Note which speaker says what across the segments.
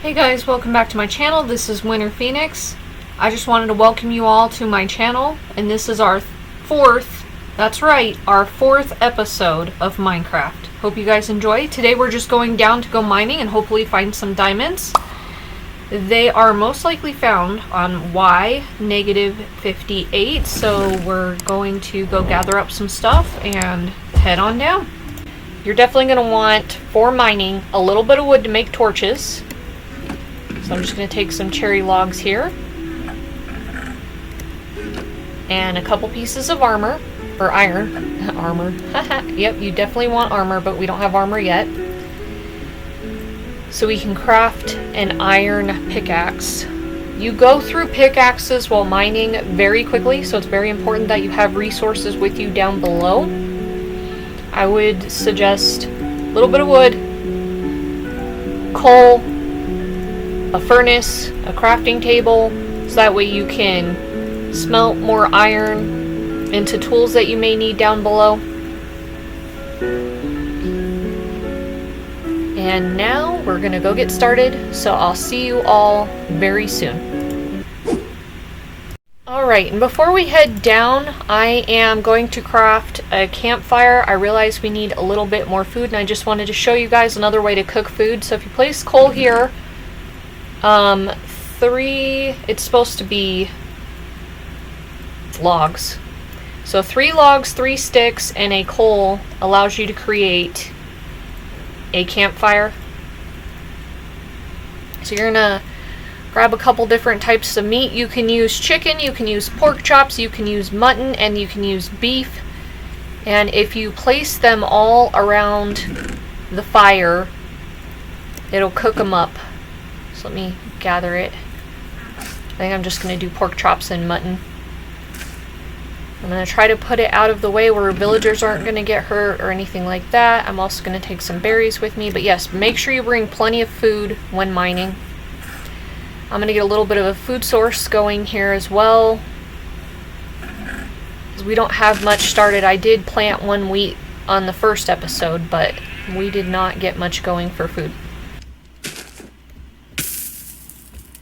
Speaker 1: Hey guys, welcome back to my channel. This is Winter Phoenix. I just wanted to welcome you all to my channel, and this is our fourth episode of Minecraft. Hope you guys enjoy. Today we're just going down to go mining and hopefully find some diamonds. They are most likely found on Y-58, so we're going to go gather up some stuff and head on down. You're definitely going to want, for mining, a little bit of wood to make torches. So I'm just going to take some cherry logs here. And a couple pieces of armor. Or iron. Armor. Yep, you definitely want armor, but we don't have armor yet. So we can craft an iron pickaxe. You go through pickaxes while mining very quickly, so it's very important that you have resources with you down below. I would suggest a little bit of wood, coal, a furnace, a crafting table, so that way you can smelt more iron into tools that you may need down below. And now we're gonna go get started, so I'll see you all very soon. Alright, and before we head down, I am going to craft a campfire. I realize we need a little bit more food, and I just wanted to show you guys another way to cook food. So if you place coal here, it's supposed to be logs. So 3 logs, 3 sticks, and a coal allows you to create a campfire. So you're gonna grab a couple different types of meat. You can use chicken, you can use pork chops, you can use mutton, and you can use beef. And if you place them all around the fire, it'll cook them up. So let me gather it. I think I'm just going to do pork chops and mutton. I'm going to try to put it out of the way where villagers aren't going to get hurt or anything like that. I'm also going to take some berries with me. But yes, make sure you bring plenty of food when mining. I'm going to get a little bit of a food source going here as well, because we don't have much started. I did plant 1 wheat on the first episode, but we did not get much going for food.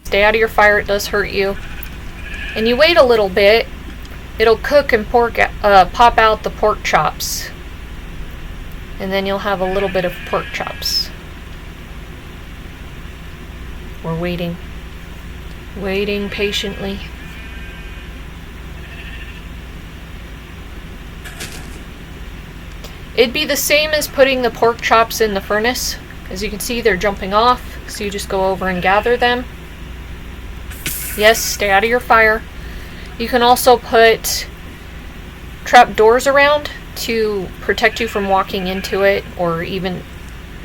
Speaker 1: Stay out of your fire, it does hurt you. And you wait a little bit, it'll cook and pop out the pork chops. And then you'll have a little bit of pork chops. We're waiting. Waiting patiently. It'd be the same as putting the pork chops in the furnace. As you can see, they're jumping off, so you just go over and gather them. Yes, stay out of your fire. You can also put trap doors around to protect you from walking into it, or even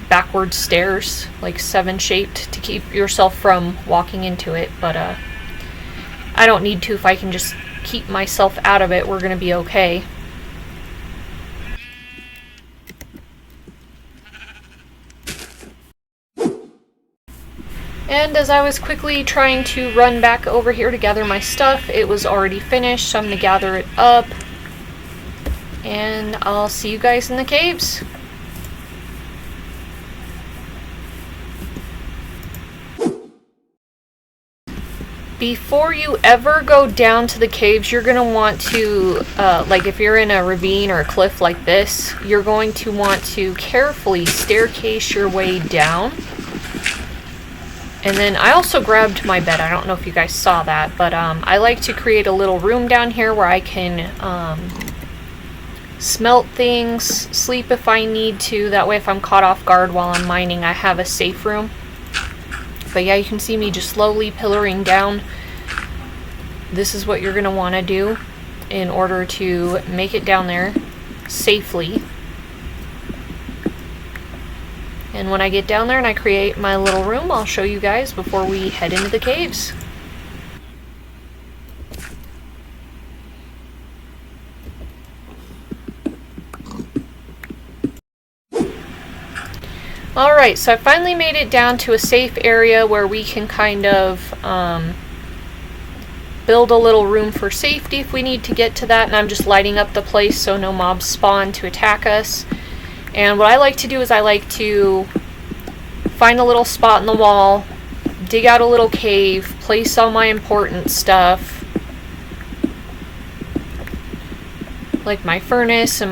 Speaker 1: backward stairs, like 7 shaped, to keep yourself from walking into it. But I don't need to. If I can just keep myself out of it, we're gonna be okay. And as I was quickly trying to run back over here to gather my stuff, it was already finished, so I'm going to gather it up. And I'll see you guys in the caves. Before you ever go down to the caves, you're going to want to, like if you're in a ravine or a cliff like this, you're going to want to carefully staircase your way down. And then I also grabbed my bed. I don't know if you guys saw that, but I like to create a little room down here where I can smelt things, sleep if I need to. That way if I'm caught off guard while I'm mining, I have a safe room. But yeah, you can see me just slowly pillaring down. This is what you're going to want to do in order to make it down there safely. And when I get down there and I create my little room, I'll show you guys before we head into the caves. Alright, so I finally made it down to a safe area where we can kind of build a little room for safety if we need to get to that. And I'm just lighting up the place so no mobs spawn to attack us. And what I like to do is I like to find a little spot in the wall, dig out a little cave, place all my important stuff, like my furnace and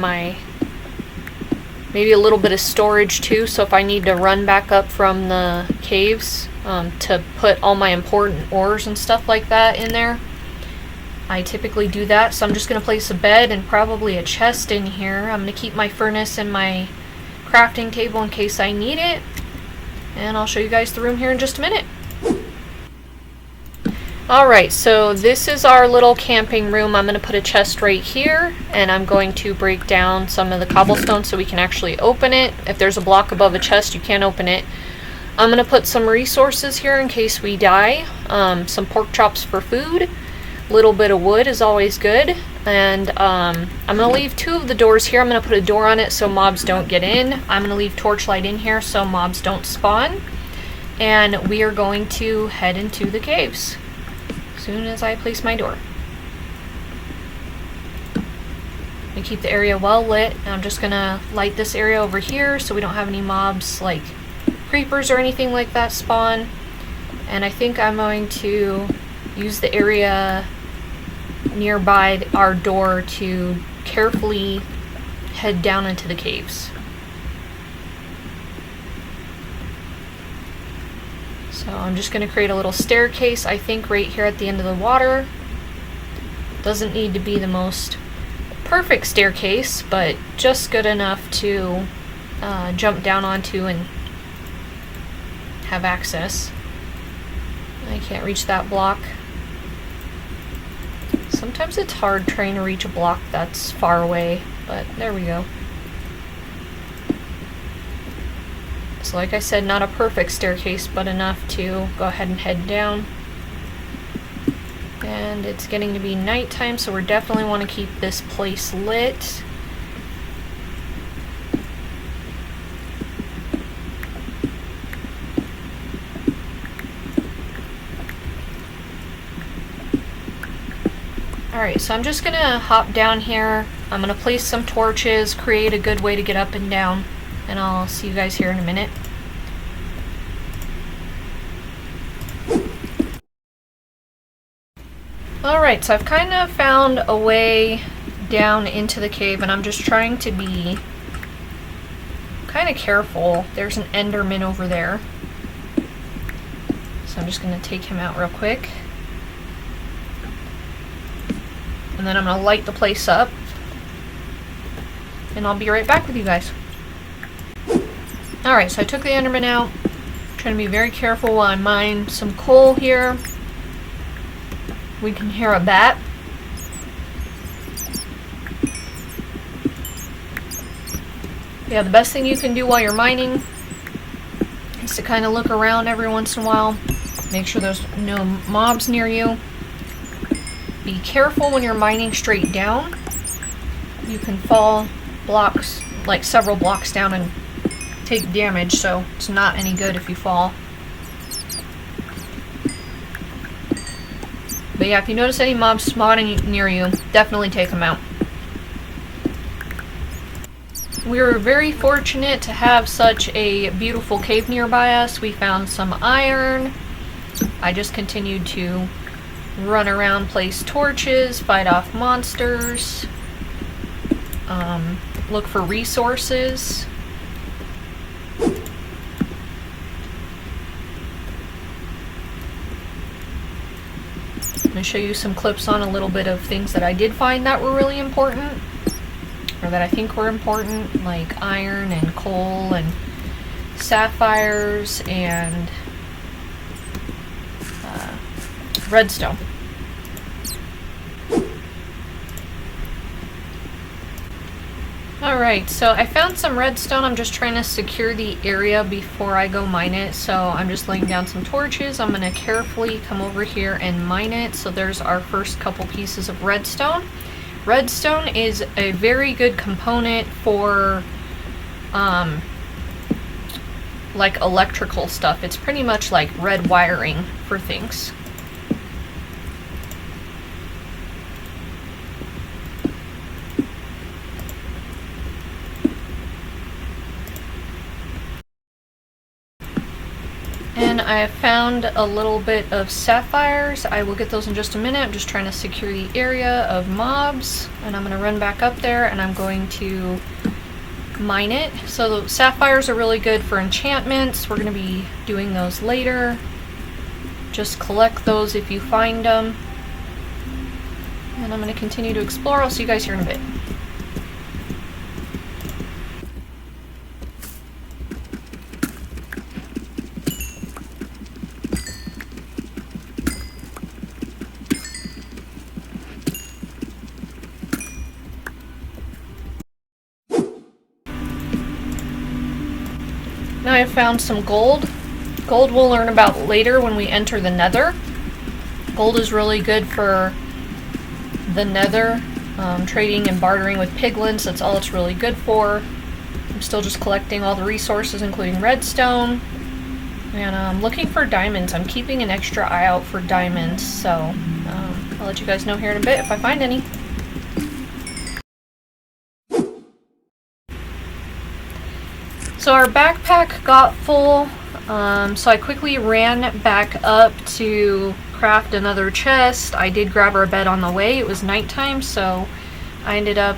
Speaker 1: maybe a little bit of storage too, so if I need to run back up from the caves to put all my important ores and stuff like that in there. I typically do that, so I'm just going to place a bed and probably a chest in here. I'm going to keep my furnace and my crafting table in case I need it, and I'll show you guys the room here in just a minute. Alright, so this is our little camping room. I'm going to put a chest right here, and I'm going to break down some of the cobblestone so we can actually open it. If there's a block above a chest, you can't open it. I'm going to put some resources here in case we die. Some pork chops for food. Little bit of wood is always good, and I'm going to leave 2 of the doors here. I'm going to put a door on it so mobs don't get in. I'm going to leave torchlight in here so mobs don't spawn, and we are going to head into the caves as soon as I place my door. I'm going to keep the area well lit. I'm just going to light this area over here so we don't have any mobs like creepers or anything like that spawn, and I think I'm going to use the area nearby our door to carefully head down into the caves. So I'm just going to create a little staircase, I think right here at the end of the water. Doesn't need to be the most perfect staircase, but just good enough to jump down onto and have access. I can't reach that block. Sometimes it's hard trying to reach a block that's far away, but there we go. So like I said, not a perfect staircase, but enough to go ahead and head down. And it's getting to be nighttime, so we definitely want to keep this place lit. Alright, so I'm just going to hop down here. I'm going to place some torches, create a good way to get up and down, and I'll see you guys here in a minute. Alright, so I've kind of found a way down into the cave, and I'm just trying to be kind of careful. There's an Enderman over there, so I'm just going to take him out real quick. And then I'm going to light the place up, and I'll be right back with you guys. Alright, so I took the Enderman out. I'm trying to be very careful while I mine some coal here. We can hear a bat. Yeah, the best thing you can do while you're mining is to kind of look around every once in a while. Make sure there's no mobs near you. Be careful when you're mining straight down. You can fall blocks, like several blocks down, and take damage, so it's not any good if you fall. But yeah, if you notice any mobs spawning near you, definitely take them out. We were very fortunate to have such a beautiful cave nearby us. We found some iron. I just continued to run around, place torches, fight off monsters, look for resources. I'm going to show you some clips on a little bit of things that I did find that were really important, or that I think were important, like iron and coal and sapphires and redstone. Alright, so I found some redstone. I'm just trying to secure the area before I go mine it, so I'm just laying down some torches. I'm going to carefully come over here and mine it. So there's our first couple pieces of redstone. Redstone is a very good component for like electrical stuff. It's pretty much like red wiring for things. I have found a little bit of sapphires. I will get those in just a minute. I'm just trying to secure the area of mobs, and I'm going to run back up there and I'm going to mine it. So the sapphires are really good for enchantments. We're going to be doing those later. Just collect those if you find them. And I'm going to continue to explore. I'll see you guys here in a bit. Now I've found some gold. Gold we'll learn about later when we enter the Nether. Gold is really good for the Nether, trading and bartering with piglins. That's all it's really good for. I'm still just collecting all the resources, including redstone. And I'm looking for diamonds. I'm keeping an extra eye out for diamonds, so I'll let you guys know here in a bit if I find any. So our backpack got full, so I quickly ran back up to craft another chest. I did grab our bed on the way. It was nighttime, so I ended up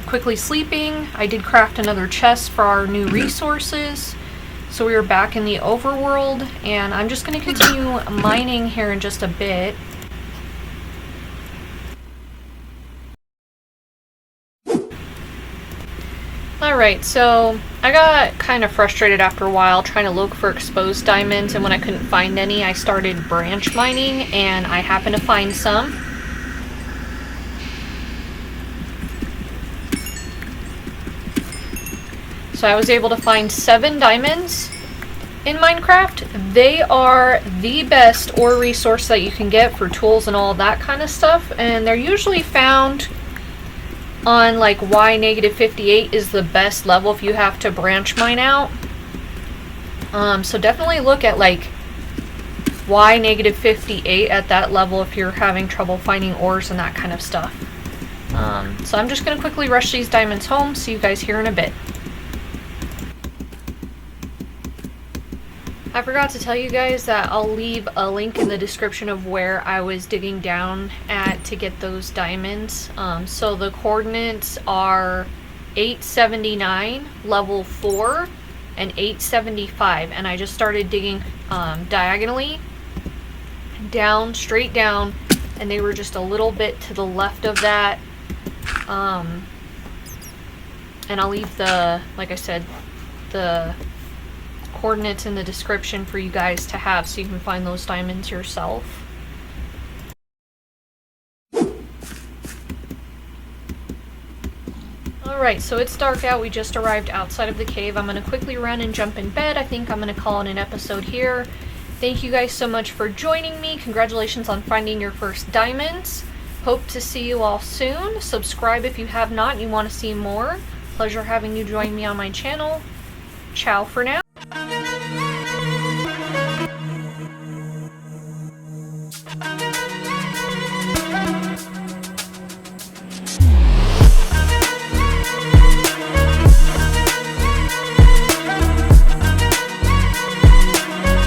Speaker 1: quickly sleeping. I did craft another chest for our new resources. So we are back in the overworld, and I'm just going to continue mining here in just a bit. Alright, so I got kind of frustrated after a while trying to look for exposed diamonds, and when I couldn't find any, I started branch mining, and I happened to find some. So I was able to find 7 diamonds in Minecraft. They are the best ore resource that you can get for tools and all that kind of stuff, and they're usually found on like Y-58 is the best level if you have to branch mine out. So definitely look at like Y-58 at that level if you're having trouble finding ores and that kind of stuff. So I'm just going to quickly rush these diamonds home. See you guys here in a bit. I forgot to tell you guys that I'll leave a link in the description of where I was digging down at to get those diamonds. So the coordinates are 879, level 4, and 875. And I just started digging diagonally, down, straight down, and they were just a little bit to the left of that. And I'll leave the, like I said, the coordinates in the description for you guys to have so you can find those diamonds yourself. Alright, so it's dark out. We just arrived outside of the cave. I'm going to quickly run and jump in bed. I think I'm going to call it an episode here. Thank you guys so much for joining me. Congratulations on finding your first diamonds. Hope to see you all soon. Subscribe if you have not and you want to see more. Pleasure having you join me on my channel. Ciao for now.